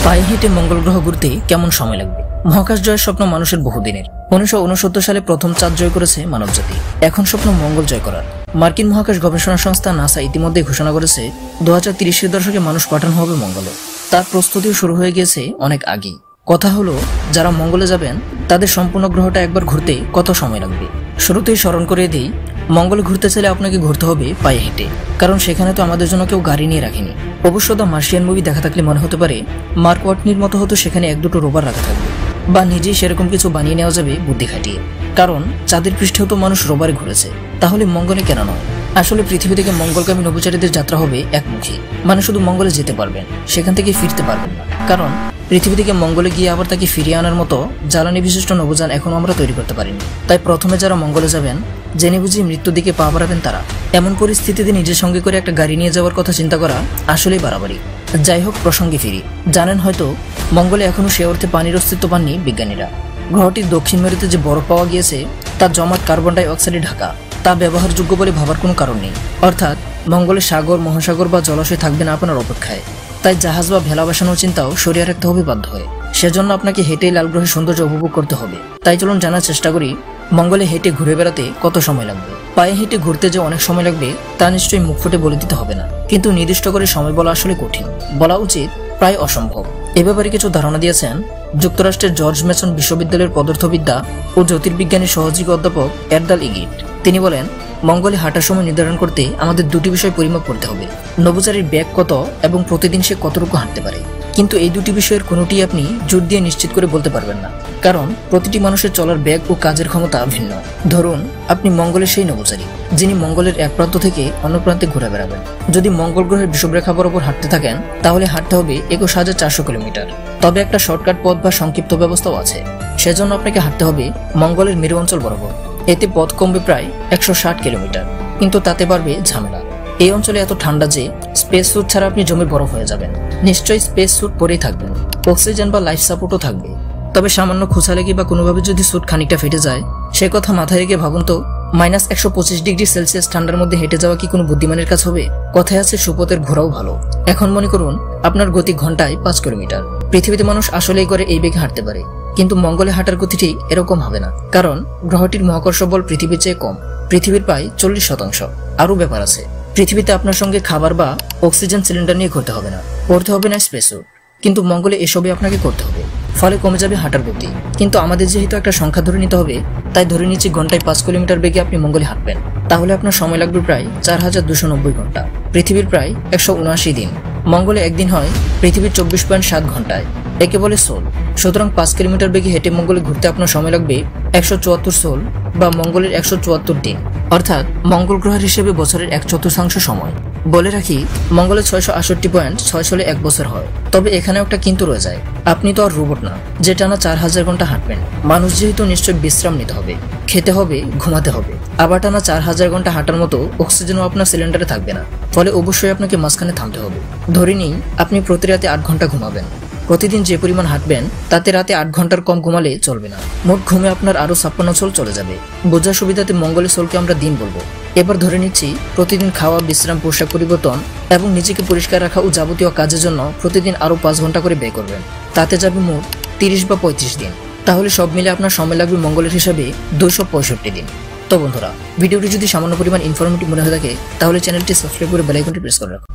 পায়ে হেঁটে মঙ্গল গ্রহ ঘুরতে কেমন সময় লাগবে? মহাকাশ জয়ের স্বপ্ন মানুষের বহুদিনের। 1969 সালে প্রথম চাঁদ জয় করেছে মানবজাতি। এখন স্বপ্ন মঙ্গল জয় করার। মার্কিন মহাকাশ গবেষণা সংস্থা নাসা ইতিমধ্যে ঘোষণা করেছে 2030 দশকে মানুষ পাঠানো হবে মঙ্গলে। তার প্রস্তুতিও শুরু হয়ে গেছে অনেক আগেই। কথা হলো, যারা মঙ্গলে যাবেন তাদের সম্পূর্ণ গ্রহটা একবার ঘুরতে কত সময় লাগবে। শুরুতেই স্মরণ করে দিই, মঙ্গলে ঘুরতে চাইলে আপনাকে ঘুরতে হবে পায়ে হেঁটে, কারণ সেখানে তো আমাদের জন্য কেউ গাড়ি নিয়ে রাখেনি। অবশ্য দ্য মার্শিয়ান মুভি দেখা থাকলে মনে হতে পারে মার্ক ওয়াটনির মতো হয়তো সেখানে এক দুটো রোববার রাখা থাকবে, বা নিজেই সেরকম কিছু বানিয়ে নেওয়া যাবে বুদ্ধি খাটিয়ে। কারণ চাঁদের পৃষ্ঠেও তো মানুষ রোববারে ঘুরেছে, তাহলে মঙ্গলে কেন নয়? আসলে পৃথিবী থেকে মঙ্গলগামী নভোচারীদের যাত্রা হবে একমুখী, মানে শুধু মঙ্গলে যেতে পারবেন, সেখান থেকে ফিরতে পারবেন না। কারণ পৃথিবী থেকে মঙ্গলে গিয়ে আবার তাকে ফিরিয়ে আনার মতো জ্বালানি বিশিষ্ট নভোযান এখনো আমরা তৈরি করতে পারিনি। তাই প্রথমে যারা মঙ্গলে যাবেন, জেনে বুঝি মৃত্যুর দিকে পা বাড়াবেন তারা। এমন পরিস্থিতিতে নিজের সঙ্গে করে একটা গাড়ি নিয়ে যাওয়ার কথা চিন্তা করা আসলেই বাড়াবাড়ি। যাই হোক, প্রসঙ্গে ফিরি। জানেন হয়তো মঙ্গলে এখনো সে অর্থে পানির অস্তিত্ব পাননি বিজ্ঞানীরা। গ্রহটির দক্ষিণ মেরুতে যে বরফ পাওয়া গিয়েছে তা জমাট কার্বন ডাই অক্সাইডে ঢাকা, তা ব্যবহারযোগ্য বলে ভাবার কোনো কারণ নেই। অর্থাৎ মঙ্গলে সাগর, মহাসাগর বা জলাশয় থাকবে না আপনার অপেক্ষায়। তাই জাহাজ বা ভেলা বাসানোর চিন্তাও সরিয়ে রাখতে হবে বাধ্য হয়ে। সেজন্য আপনাকে হেঁটেই লাল গ্রহের সৌন্দর্য উপভোগ করতে হবে। তাই চলুন জানার চেষ্টা করি মঙ্গলে হেঁটে ঘুরে বেড়াতে কত সময় লাগবে। পায়ে হেঁটে ঘুরতে যে অনেক সময় লাগবে তা নিশ্চয়ই মুখ ফুটে বলে দিতে হবে না, কিন্তু নির্দিষ্ট করে সময় বলা আসলে কঠিন, বলা উচিত প্রায় অসম্ভব। এ ব্যাপারে কিছু ধারণা দিয়েছেন যুক্তরাষ্ট্রের জর্জ মেসন বিশ্ববিদ্যালয়ের পদার্থবিদ্যা ও জ্যোতির্বিজ্ঞানী সহযোগী অধ্যাপক এরদাল ইগিট। তিনি বলেন, মঙ্গলে হাঁটার সময় নির্ধারণ করতে আমাদের দুটি বিষয় পরিমাপ করতে হবে: নভোচারীর ব্যাগ কত এবং প্রতিদিন সে কতটুকু হাঁটতে পারে। কিন্তু এই দুটি বিষয়ের কোনোটি আপনি জোর দিয়ে নিশ্চিত করে বলতে পারবেন না, কারণ প্রতিটি মানুষের চলার ব্যাগ ও কাজের ক্ষমতা ভিন্ন। ধরুন আপনি মঙ্গলের সেই নভোচারী যিনি মঙ্গলের এক প্রান্ত থেকে অন্য প্রান্তে ঘুরে বেড়াবেন। যদি মঙ্গল গ্রহের বিষুবরেখা বরাবর হাঁটতে থাকেন, তাহলে হাঁটতে হবে 21,400 কিলোমিটার। তবে একটা শর্টকাট পথ বা সংক্ষিপ্ত ব্যবস্থাও আছে। সেজন্য আপনাকে হাঁটতে হবে মঙ্গলের মেরু অঞ্চল বরাবর। এতে পথ কমবে প্রায় 160 কিলোমিটার, কিন্তু তাতে বাড়বে ঝামেলা। এই অঞ্চলে এত ঠান্ডা যে স্পেস স্যুট ছাড়া আপনি জমে বরফ হয়ে যাবেন। নিশ্চয়ই স্পেস স্যুট পরেই থাকবেন, অক্সিজেন বা লাইফ সাপোর্টও থাকবে। তবে সামান্য খোঁচা লেগে বা কোনোভাবে যদি স্যুট খানিকটা ফেটে যায়, সে কথা মাথায় রেখে ভাবুন তো, -125 ডিগ্রি সেলসিয়াস ঠান্ডার মধ্যে হেঁটে যাওয়া কি কোনো বুদ্ধিমানের কাজ হবে? কথায় আছে সুপথের ঘোরাও ভালো। এখন মনে করুন আপনার গতি ঘন্টায় 5 কিলোমিটার। পৃথিবীতে মানুষ আসলেই করে এই বেগে হাঁটতে পারে, কিন্তু মঙ্গলে হাঁটার গতিটি এরকম হবে না, কারণ গ্রহটির মহাকর্ষ বল পৃথিবীর চেয়ে কম, পৃথিবীর প্রায় 40%। আরও ব্যাপার আছে, পৃথিবীতে আপনার সঙ্গে খাবার বা অক্সিজেন সিলিন্ডার নিয়ে ঘুরতে হবে না, পড়তে হবে না স্পেস স্যুট। কিন্তু মঙ্গলে এসবই আপনাকে করতে হবে, ফলে কমে যাবে হাঁটার গতি। কিন্তু আমাদের যেহেতু একটা সংখ্যা ধরে নিতে হবে, তাই ধরে নিচ্ছি ঘন্টায় 5 কিলোমিটার বেগে আপনি মঙ্গলে হাঁটবেন। তাহলে আপনার সময় লাগবে প্রায় 4290 ঘন্টা, পৃথিবীর প্রায় 179 দিন। মঙ্গলে একদিন হয় পৃথিবীর 24.7 ঘন্টায়, একে বলে সোল। সুতরাং 5 কিলোমিটার বেগে হেঁটে মঙ্গলে ঘুরতে আপনার সময় লাগবে 174 সোল বা মঙ্গলের 174 দিন, অর্থাৎ মঙ্গল গ্রহের হিসেবে বছরের 1/4 সময়। বলে রাখি, মঙ্গলে 668.6 সোলে 1 বছর হয়। তবে এখানে একটা কিন্তু রয়ে যায়, আপনি তো আর রোবট না যে টানা 4000 ঘন্টা হাঁটবেন। মানুষ যেহেতু নিশ্চয়ই বিশ্রাম নিতে হবে, খেতে হবে, ঘুমাতে হবে। আবার টানা 4000 ঘন্টা হাঁটার মতো অক্সিজেনও আপনার সিলিন্ডারে থাকবে না, ফলে অবশ্যই আপনাকে মাঝখানে থামতে হবে। ধরে নিই আপনি প্রতি রাতে 8 ঘন্টা ঘুমাবেন। প্রতিদিন যে পরিমাণ হাঁটবেন তাতে রাতে 8 ঘন্টার কম ঘুমালে চলবে না। মোট ঘুমে আপনার আরো 56 সোল চলে যাবে। বোঝার সুবিধাতে মঙ্গলের সোলকে আমরা দিন বলবো। এবার ধরে নিচ্ছি প্রতিদিন খাওয়া, বিশ্রাম, পোশাক পরিবর্তন এবং নিজেকে পরিষ্কার রাখা ও যাবতীয় কাজের জন্য প্রতিদিন আরো 5 ঘন্টা করে ব্যয় করবেন। তাতে যাবে মোট 30 বা 35 দিন। তাহলে সব মিলে আপনার সময় লাগবে মঙ্গলের হিসাবে 265 দিন। তো বন্ধুরা, ভিডিওটি যদি সামান্য পরিমাণ ইনফরমেটিভ মনে হয়ে থাকে, তাহলে চ্যানেলটি সাবস্ক্রাইব করে বেল আইকনটি প্রেস করে রাখুন।